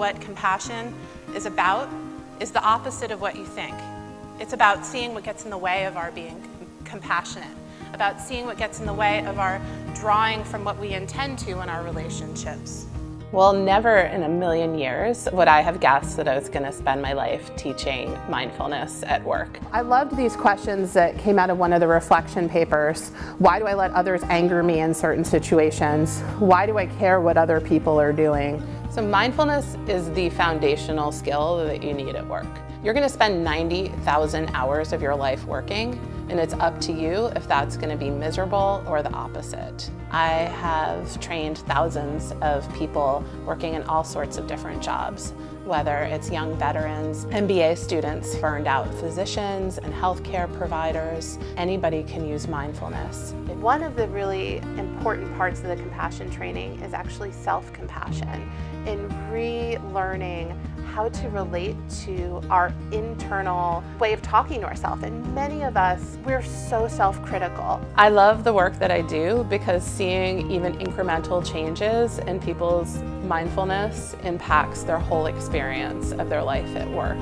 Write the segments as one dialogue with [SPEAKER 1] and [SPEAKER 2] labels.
[SPEAKER 1] what compassion is about is the opposite of what you think. It's about seeing what gets in the way of our being compassionate, about seeing what gets in the way of our drawing from what we intend to in our relationships.
[SPEAKER 2] Well, never in a million years would I have guessed that I was going to spend my life teaching mindfulness at work.
[SPEAKER 3] I loved these questions that came out of one of the reflection papers. Why do I let others anger me in certain situations? Why do I care what other people are doing?
[SPEAKER 2] So mindfulness is the foundational skill that you need at work. You're going to spend 90,000 hours of your life working, and it's up to you if that's going to be miserable or the opposite. I have trained thousands of people working in all sorts of different jobs, whether it's young veterans, MBA students, burned out physicians and healthcare providers. Anybody can use mindfulness.
[SPEAKER 1] One of the really important parts of the compassion training is actually self-compassion, in relearning how to relate to our internal way of talking to ourselves. And many of us, we're so self-critical.
[SPEAKER 2] I love the work that I do because seeing even incremental changes in people's mindfulness impacts their whole experience of their life at work.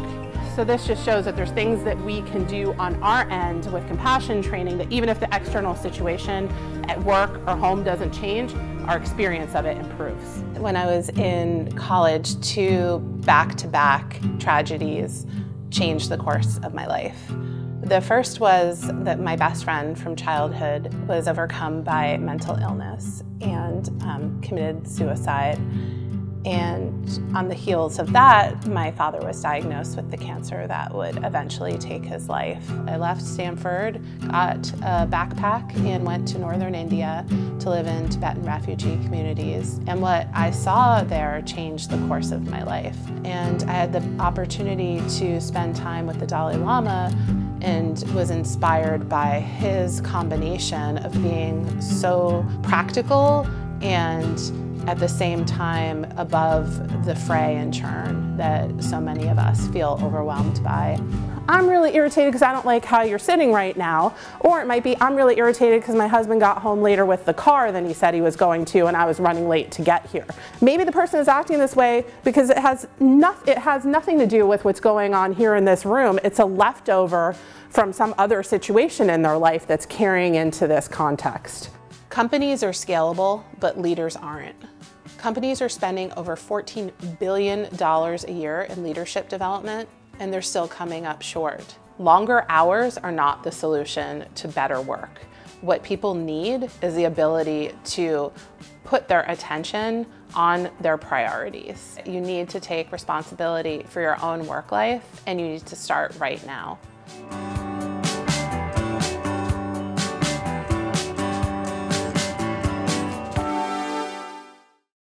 [SPEAKER 3] So this just shows that there's things that we can do on our end with compassion training that even if the external situation at work or home doesn't change, our experience of it improves.
[SPEAKER 2] When I was in college, 2 back-to-back tragedies changed the course of my life. The first was that my best friend from childhood was overcome by mental illness and committed suicide. And on the heels of that, my father was diagnosed with the cancer that would eventually take his life. I left Stanford, got a backpack, and went to northern India to live in Tibetan refugee communities. And what I saw there changed the course of my life. And I had the opportunity to spend time with the Dalai Lama and was inspired by his combination of being so practical and at the same time above the fray and churn that so many of us feel overwhelmed by.
[SPEAKER 3] I'm really irritated because I don't like how you're sitting right now. Or it might be, I'm really irritated because my husband got home later with the car than he said he was going to and I was running late to get here. Maybe the person is acting this way because it has nothing to do with what's going on here in this room. It's a leftover from some other situation in their life that's carrying into this context.
[SPEAKER 2] Companies are scalable, but leaders aren't. Companies are spending over $14 billion a year in leadership development, and they're still coming up short. Longer hours are not the solution to better work. What people need is the ability to put their attention on their priorities. You need to take responsibility for your own work life, and you need to start right now.